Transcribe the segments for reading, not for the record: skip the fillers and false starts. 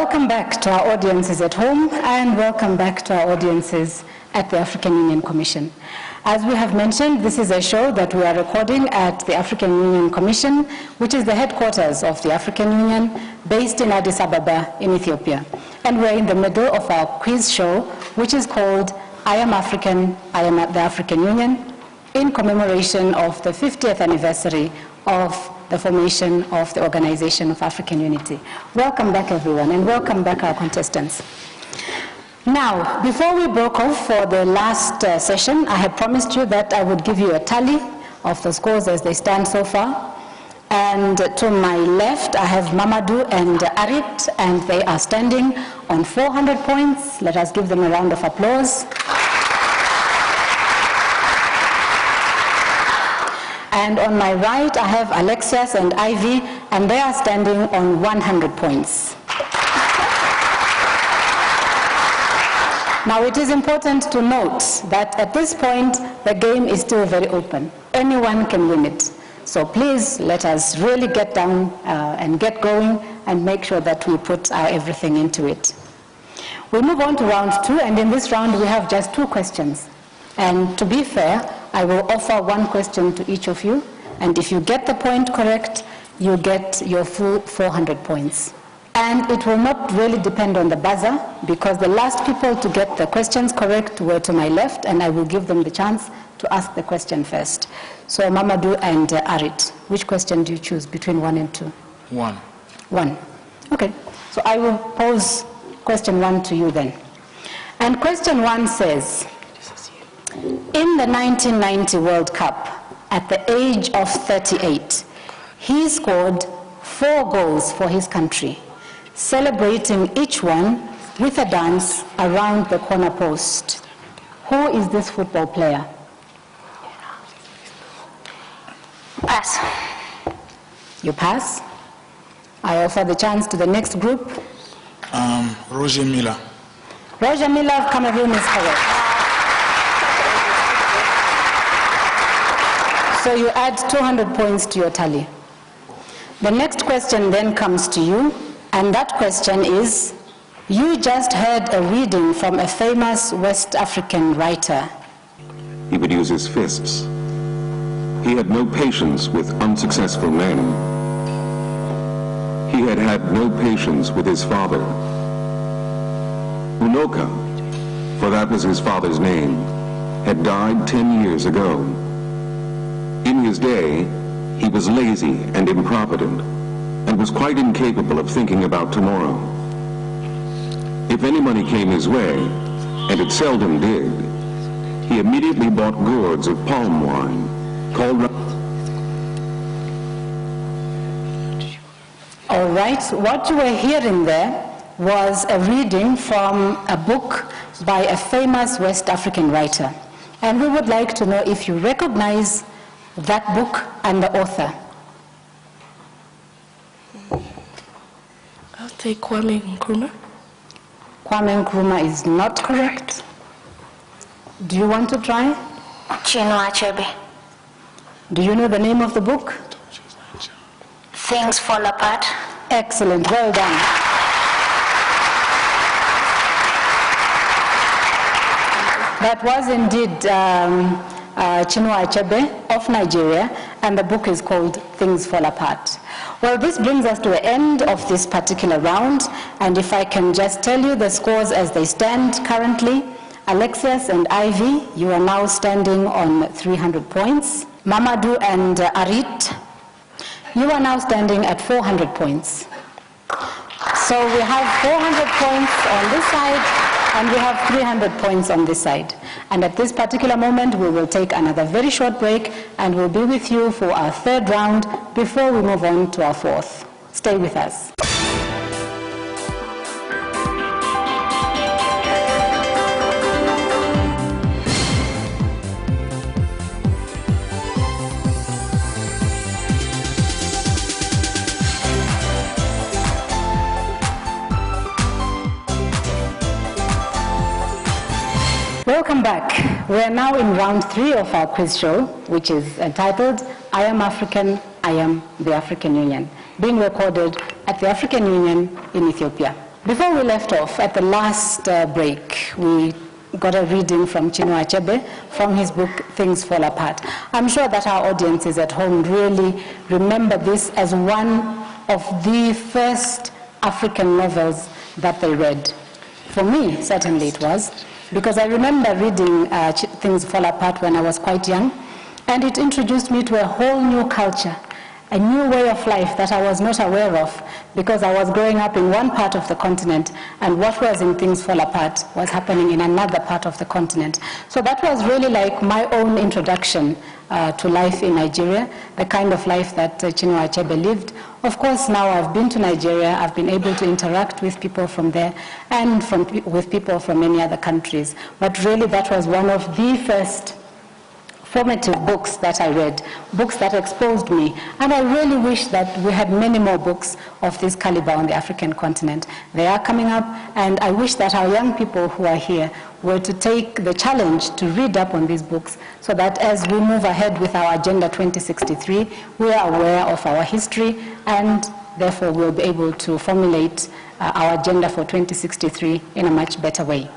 Welcome back to our audiences at home and welcome back to our audiences at the African Union Commission. As we have mentioned, this is a show that we are recording at the African Union Commission, which is the headquarters of the African Union, based in Addis Ababa in Ethiopia. And we're in the middle of our quiz show, which is called I Am African, I Am at the African Union, in commemoration of the 50th anniversary of the formation of the Organization of African Unity. Welcome back, everyone, and welcome back, our contestants. Now, before we broke off for the last session, I had promised you that I would give you a tally of the scores as they stand so far. And to my left, I have Mamadou and Arit, and they are standing on 400 points. Let us give them a round of applause. And on my right, I have Alexius and Ivy, and they are standing on 100 points. Now, it is important to note that at this point, the game is still very open. Anyone can win it. So please, let us really get down and get going and make sure that we put our everything into it. We move on to round 2, and in this round, we have just 2 questions. And to be fair, I will offer 1 question to each of you, and if you get the point correct, you get your full 400 points. And it will not really depend on the buzzer, because the last people to get the questions correct were to my left, and I will give them the chance to ask the question first. So Mamadou and Arit, which question do you choose between 1 and 2? 1. 1. Okay, so I will pose question 1 to you then. And question 1 says, in the 1990 World Cup, at the age of 38, he scored 4 goals for his country, celebrating each one with a dance around the corner post. Who is this football player? Pass. You pass? I offer the chance to the next group. Roger Miller. Roger Miller of Cameroon is correct. So you add 200 points to your tally. The next question then comes to you, and that question is, you just heard a reading from a famous West African writer. He would use his fists. He had no patience with unsuccessful men. He had had no patience with his father. Unoka, for that was his father's name, had died 10 years ago. In his day, he was lazy and improvident, and was quite incapable of thinking about tomorrow. If any money came his way, and it seldom did, he immediately bought gourds of palm wine, called... All right, what you were hearing there was a reading from a book by a famous West African writer. And we would like to know if you recognize that book and the author. I'll take Kwame Nkrumah. Kwame Nkrumah is not correct. Do you want to try? Chinua Achebe. Do you know the name of the book? Things Fall Apart. Excellent, well done. That was indeed Chinua Achebe of Nigeria, and the book is called Things Fall Apart. Well, this brings us to the end of this particular round, and if I can just tell you the scores as they stand currently, Alexius and Ivy, you are now standing on 300 points. Mamadou and Arit, you are now standing at 400 points. So we have 400 points on this side, and we have 300 points on this side. And at this particular moment, we will take another very short break, and we'll be with you for our 3rd round before we move on to our 4th. Stay with us. Welcome back. We are now in round 3 of our quiz show, which is entitled I Am African, I Am the African Union, being recorded at the African Union in Ethiopia. Before we left off, at the last break, we got a reading from Chinua Achebe from his book, Things Fall Apart. I'm sure that our audiences at home really remember this as one of the first African novels that they read. For me, certainly it was, because I remember reading Things Fall Apart when I was quite young, and it introduced me to a whole new culture, a new way of life that I was not aware of, because I was growing up in one part of the continent, and what was in Things Fall Apart was happening in another part of the continent. So that was really like my own introduction to life in Nigeria, the kind of life that Chinua Achebe lived. Of course, now I've been to Nigeria, I've been able to interact with people from there and with people from many other countries. But really that was one of the first formative books that I read, books that exposed me. And I really wish that we had many more books of this caliber on the African continent. They are coming up, and I wish that our young people who are here were to take the challenge to read up on these books, so that as we move ahead with our Agenda 2063, we are aware of our history, and therefore we'll be able to formulate our agenda for 2063 in a much better way.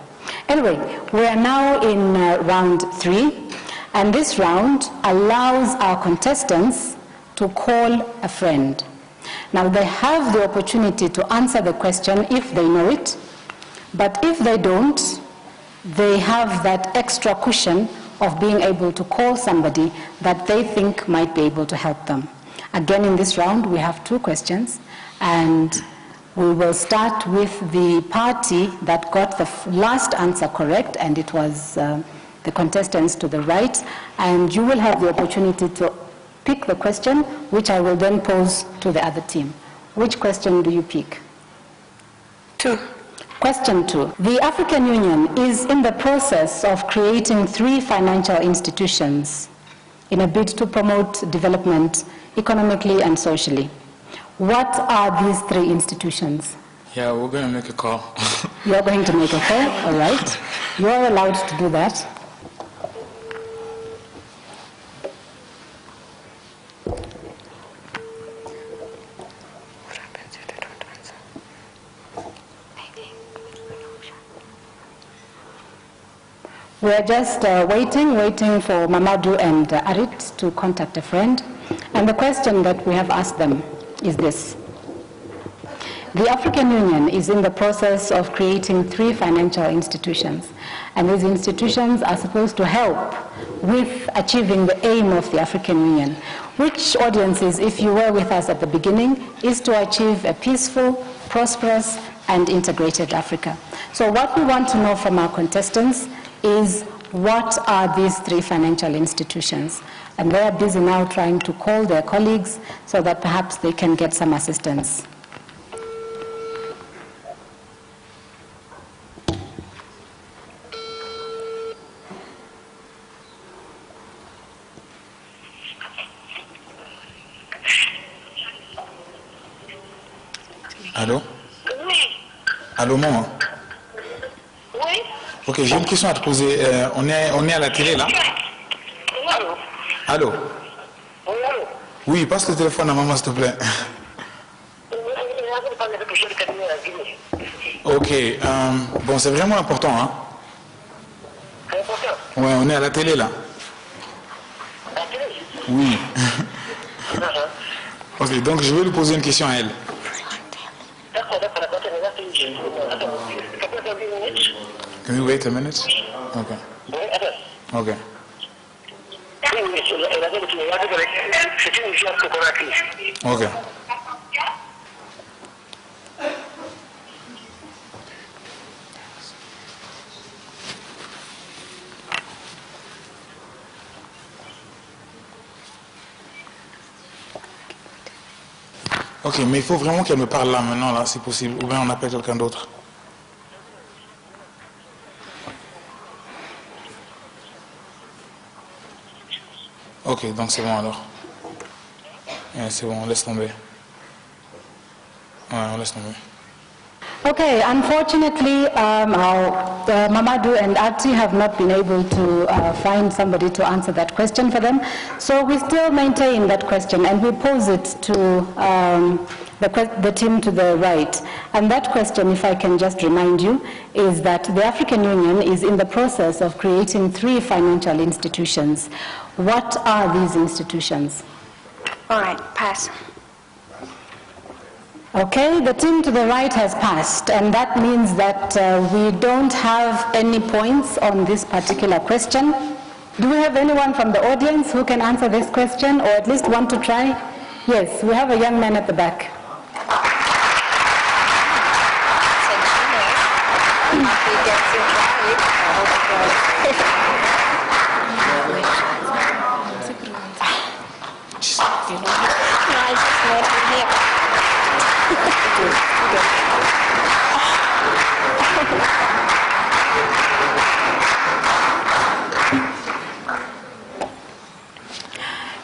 Anyway, we are now in round 3. And this round allows our contestants to call a friend. Now, they have the opportunity to answer the question if they know it, but if they don't, they have that extra cushion of being able to call somebody that they think might be able to help them. Again, in this round, we have 2 questions, and we will start with the party that got the last answer correct, and it was the contestants to the right, and you will have the opportunity to pick the question, which I will then pose to the other team. Which question do you pick? 2. Question 2. The African Union is in the process of creating 3 financial institutions in a bid to promote development economically and socially. What are these 3 institutions? Yeah, we're going to make a call. You're going to make a call? All right. You're allowed to do that. We are just waiting for Mamadou and Arit to contact a friend. And the question that we have asked them is this. The African Union is in the process of creating 3 financial institutions. And these institutions are supposed to help with achieving the aim of the African Union, which, audiences, if you were with us at the beginning, is to achieve a peaceful, prosperous, and integrated Africa. So what we want to know from our contestants is, what are these 3 financial institutions? And they are busy now trying to call their colleagues so that perhaps they can get some assistance. Allô? Oui. Allô, maman? Oui. Ok, j'ai une question à te poser. On est à la télé, là? Allô? Allô? Oui, allô? Oui, passe le téléphone à maman, s'il te plaît. Ok, bon, c'est vraiment important, hein? C'est important? Ouais, on est à la télé, là. À la télé? Oui. Ok, donc je vais lui poser une question à elle. D'accord, d'accord. Ça peut être 10 minutes? Can you wait a minute? Ok. Oui, attends. Ok. Oui, c'est une urgence qu'on a prise. Ok. Ok, mais il faut vraiment qu'elle me parle là maintenant, là, si possible, ou bien on appelle quelqu'un d'autre. Ok, donc c'est bon alors. Ouais, c'est bon, on laisse tomber. Ouais, on laisse tomber. Okay, unfortunately, Mamadou and Ati have not been able to find somebody to answer that question for them. So we still maintain that question, and we pose it to the team to the right. And that question, if I can just remind you, is that the African Union is in the process of creating 3 financial institutions. What are these institutions? All right, pass. Okay, the team to the right has passed, and that means that we don't have any points on this particular question. Do we have anyone from the audience who can answer this question, or at least want to try? Yes, we have a young man at the back.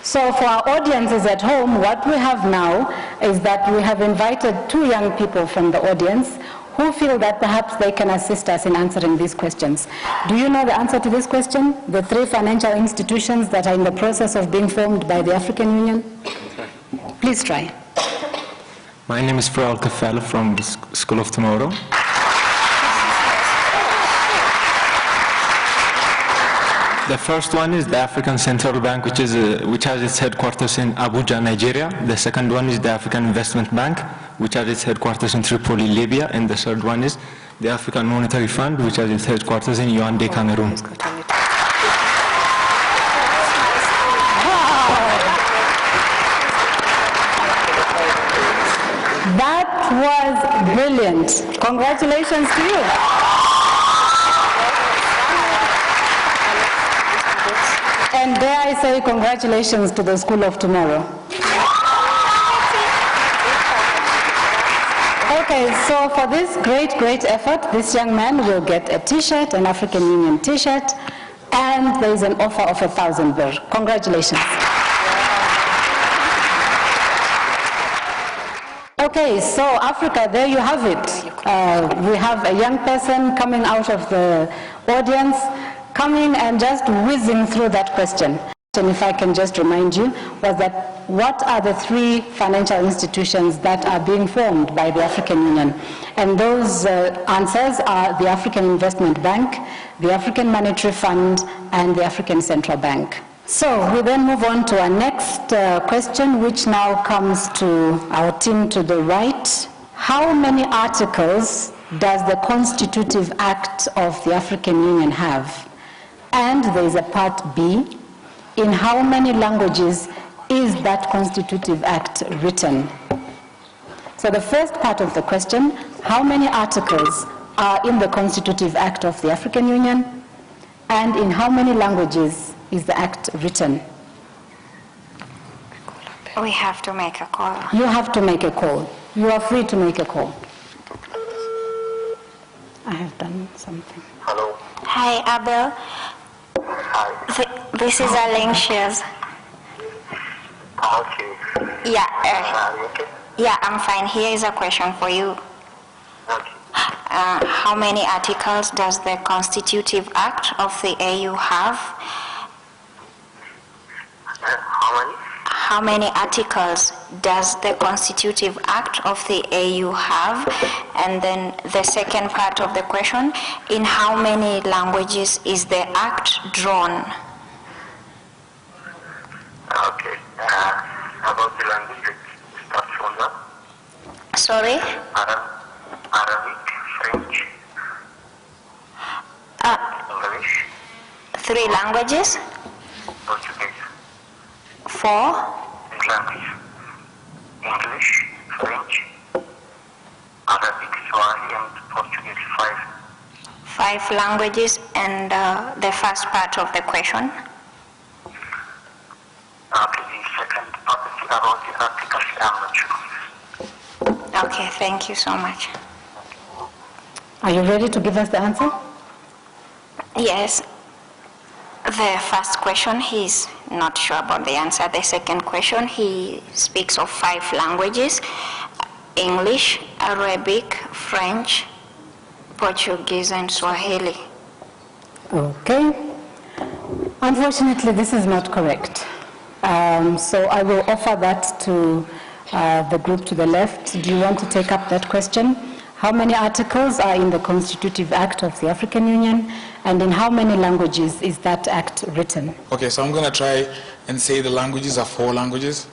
So for our audiences at home, what we have now is that we have invited 2 young people from the audience who feel that perhaps they can assist us in answering these questions. Do you know the answer to this question? The 3 financial institutions that are in the process of being formed by the African Union? Please try. My name is Fral Kafel from the School of Tomorrow. The first one is the African Central Bank, which has its headquarters in Abuja, Nigeria. The second one is the African Investment Bank, which has its headquarters in Tripoli, Libya. And the third one is the African Monetary Fund, which has its headquarters in Yaoundé, Cameroon. That was brilliant. Congratulations to you. And dare I say congratulations to the School of Tomorrow. Okay, so for this great effort, this young man will get a T-shirt, an African Union T-shirt, and there is an offer of 1,000 birr. Congratulations. Okay, so Africa, there you have it. We have a young person coming out of the audience, coming and just whizzing through that question. And if I can just remind you, was that what are the 3 financial institutions that are being formed by the African Union? And those answers are the African Investment Bank, the African Monetary Fund, and the African Central Bank. So we then move on to our next question, which now comes to our team to the right. How many articles does the Constitutive Act of the African Union have? And there is a part B. In how many languages is that Constitutive Act written? So the first part of the question, how many articles are in the Constitutive Act of the African Union? And in how many languages is the Act written? We have to make a call. You have to make a call. You are free to make a call. I have done something. Hello. Hi, Abel. Hi. This is Alencia's. Okay. Yeah. Are you okay? Yeah, I'm fine. Here is a question for you. Okay. How many articles does the Constitutive Act of the AU have? How many? How many articles does the Constitutive Act of the AU have? And then the second part of the question, in how many languages is the Act drawn? Okay. About the language, start from that. Sorry? Arabic, French, English, 3 languages? Portuguese. 4? Language. English, French, Arabic, Swahili, and Portuguese. 5. 5 languages, and the first part of the question? Okay, the second part about the articles, I'm not sure. Okay, thank you so much. Are you ready to give us the answer? Yes. The first question, he's not sure about the answer. The second question, he speaks of 5 languages: English, Arabic, French, Portuguese, and Swahili. Okay. Unfortunately, this is not correct. So I will offer that to the group to the left, do you want to take up that question? How many articles are in the Constitutive Act of the African Union, and in how many languages is that act written? Okay, so I'm going to try and say the languages are 4 languages,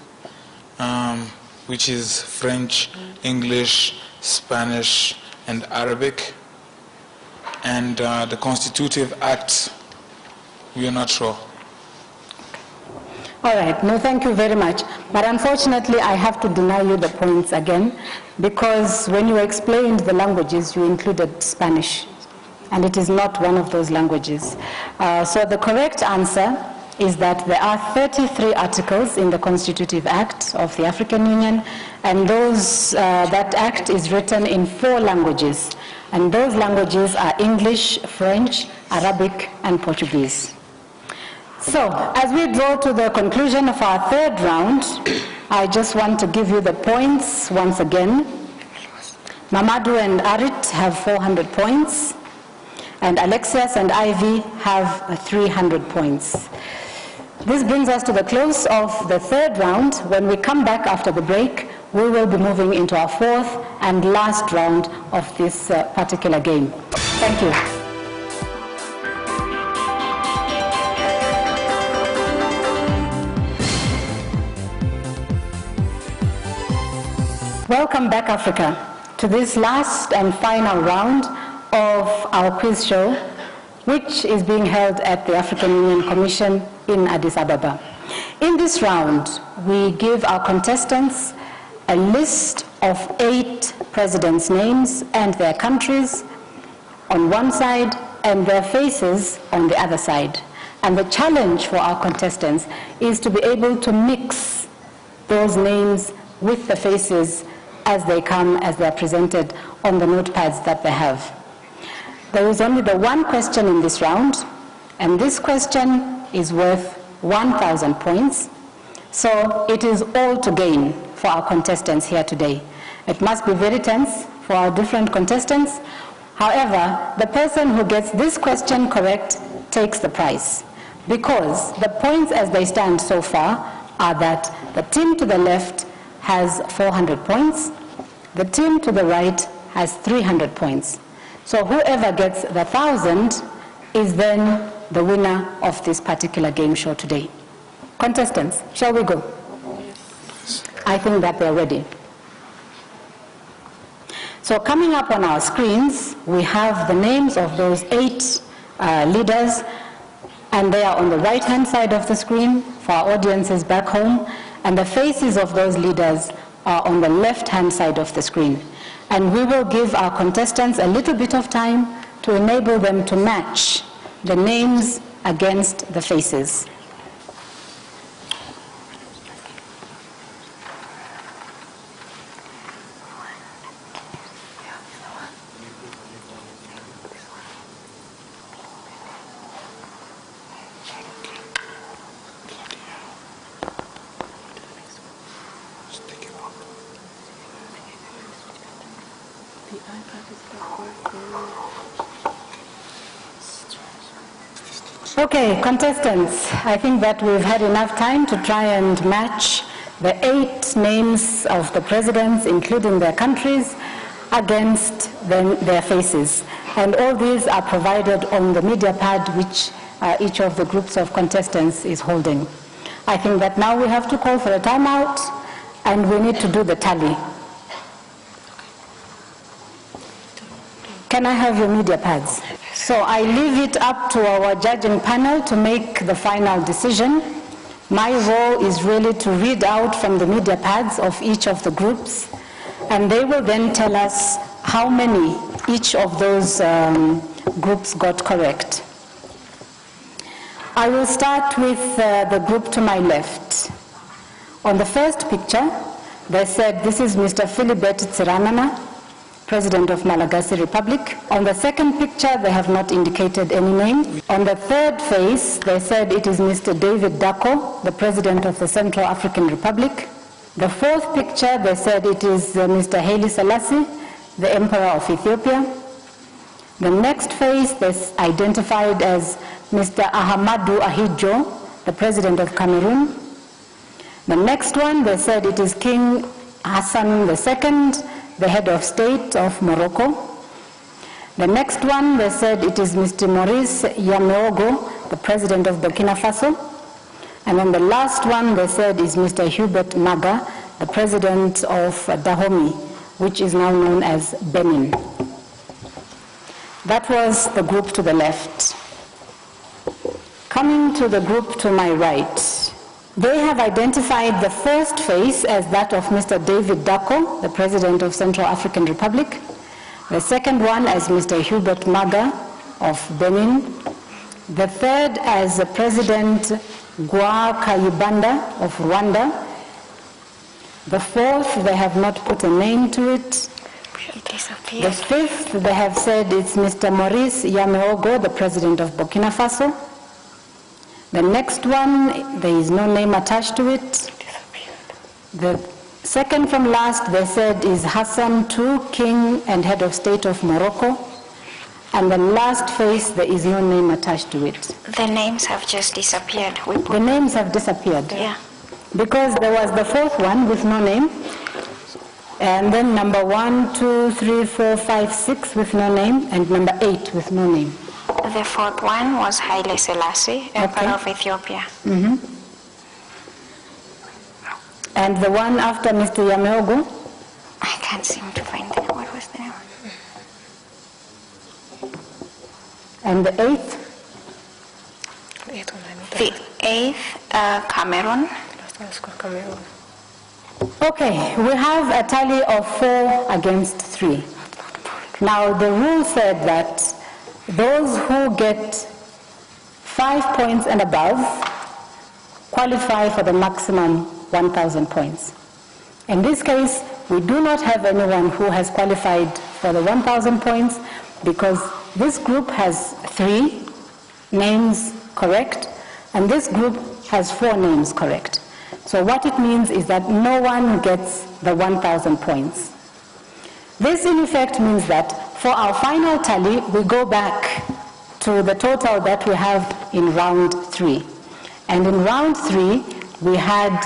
which is French, English, Spanish, and Arabic. And the Constitutive Act, we are not sure. All right, no, thank you very much. But unfortunately, I have to deny you the points again, because when you explained the languages, you included Spanish, and it is not one of those languages. So the correct answer is that there are 33 articles in the Constitutive Act of the African Union, and that act is written in 4 languages. And those languages are English, French, Arabic, and Portuguese. So, as we draw to the conclusion of our 3rd round, I just want to give you the points once again. Mamadou and Arit have 400 points, and Alexius and Ivy have 300 points. This brings us to the close of the 3rd round. When we come back after the break, we will be moving into our 4th and last round of this particular game. Thank you. Welcome back, Africa, to this last and final round of our quiz show, which is being held at the African Union Commission in Addis Ababa. In this round, we give our contestants a list of 8 presidents' names and their countries on one side and their faces on the other side. And the challenge for our contestants is to be able to mix those names with the faces as they come, as they are presented on the notepads that they have. There is only the one question in this round, and this question is worth 1,000 points. So it is all to gain for our contestants here today. It must be very tense for our different contestants. However, the person who gets this question correct takes the prize, because the points as they stand so far are that the team to the left has 400 points, the team to the right has 300 points. So whoever gets the 1,000 is then the winner of this particular game show today. Contestants, shall we go? I think that they're ready. So coming up on our screens, we have the names of those 8 leaders, and they are on the right-hand side of the screen for our audiences back home, and the faces of those leaders are on the left-hand side of the screen. And we will give our contestants a little bit of time to enable them to match the names against the faces. Okay, contestants, I think that we've had enough time to try and match the 8 names of the presidents, including their countries, against their faces. And all these are provided on the media pad which each of the groups of contestants is holding. I think that now we have to call for a timeout, and we need to do the tally. Can I have your media pads? So I leave it up to our judging panel to make the final decision. My role is really to read out from the media pads of each of the groups, and they will then tell us how many each of those groups got correct. I will start with the group to my left. On the first picture, they said this is Mr. Philibert Tsiranana, President of Malagasy Republic. On the second picture, they have not indicated any name. On the third face, they said it is Mr. David Dako, the President of the Central African Republic. The fourth picture, they said it is Mr. Haile Selassie, the Emperor of Ethiopia. The next face, they identified as Mr. Ahmadou Ahidjo, the President of Cameroon. The next one, they said it is King Hassan II, the head of state of Morocco. The next one, they said it is Mr. Maurice Yameogo, the president of Burkina Faso. And then the last one, they said, is Mr. Hubert Maga, the president of Dahomey, which is now known as Benin. That was the group to the left. Coming to the group to my right, they have identified the first face as that of Mr. David Dako, the president of Central African Republic. The second one as Mr. Hubert Maga of Benin. The third as President Gwa Kayibanda of Rwanda. The fourth, they have not put a name to it. The fifth, they have said it's Mr. Maurice Yameogo, the president of Burkina Faso. The next one, there is no name attached to it. The second from last, they said, is Hassan II, king and head of state of Morocco. And the last face, there is no name attached to it. The names have just disappeared. The names have disappeared. Yeah. Because there was the fourth one with no name. And then number 1, 2, 3, 4, 5, 6 with no name. And number 8 with no name. The fourth one was Haile Selassie, Emperor of Ethiopia. Mm-hmm. And the one after Mr. Yameogo? I can't seem to find it. What was the name? And the eighth? The eighth, Cameroon. Okay, we have a tally of 4 against 3. Now, the rule said that those who get 5 points and above qualify for the maximum 1,000 points. In this case, we do not have anyone who has qualified for the 1,000 points because this group has 3 names correct, and this group has 4 names correct. So what it means is that no one gets the 1,000 points. This in effect means that for our final tally, we go back to the total that we have in round 3. And in round 3, we had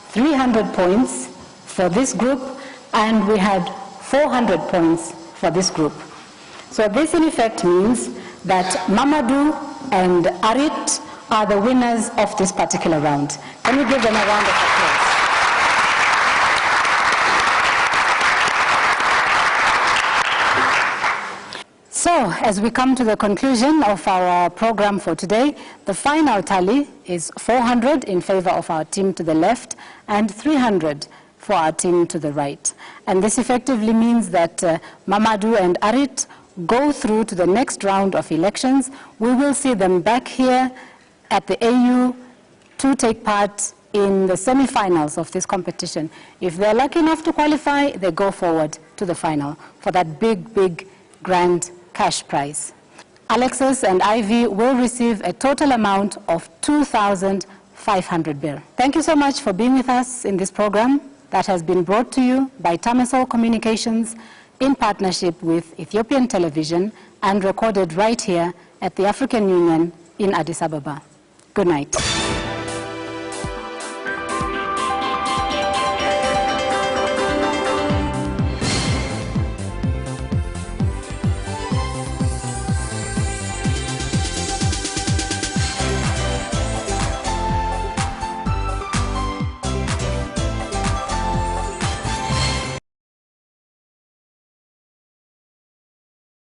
300 points for this group, and we had 400 points for this group. So this in effect means that Mamadou and Arit are the winners of this particular round. Can we give them a round of applause? So, as we come to the conclusion of our program for today, the final tally is 400 in favor of our team to the left and 300 for our team to the right. And this effectively means that Mamadou and Arit go through to the next round of elections. We will see them back here at the AU to take part in the semi-finals of this competition. If they're lucky enough to qualify, they go forward to the final for that big, big, grand cash prize. Alexis and Ivy will receive a total amount of 2,500 birr. Thank you so much for being with us in this program that has been brought to you by Tamisol Communications in partnership with Ethiopian Television and recorded right here at the African Union in Addis Ababa. Good night.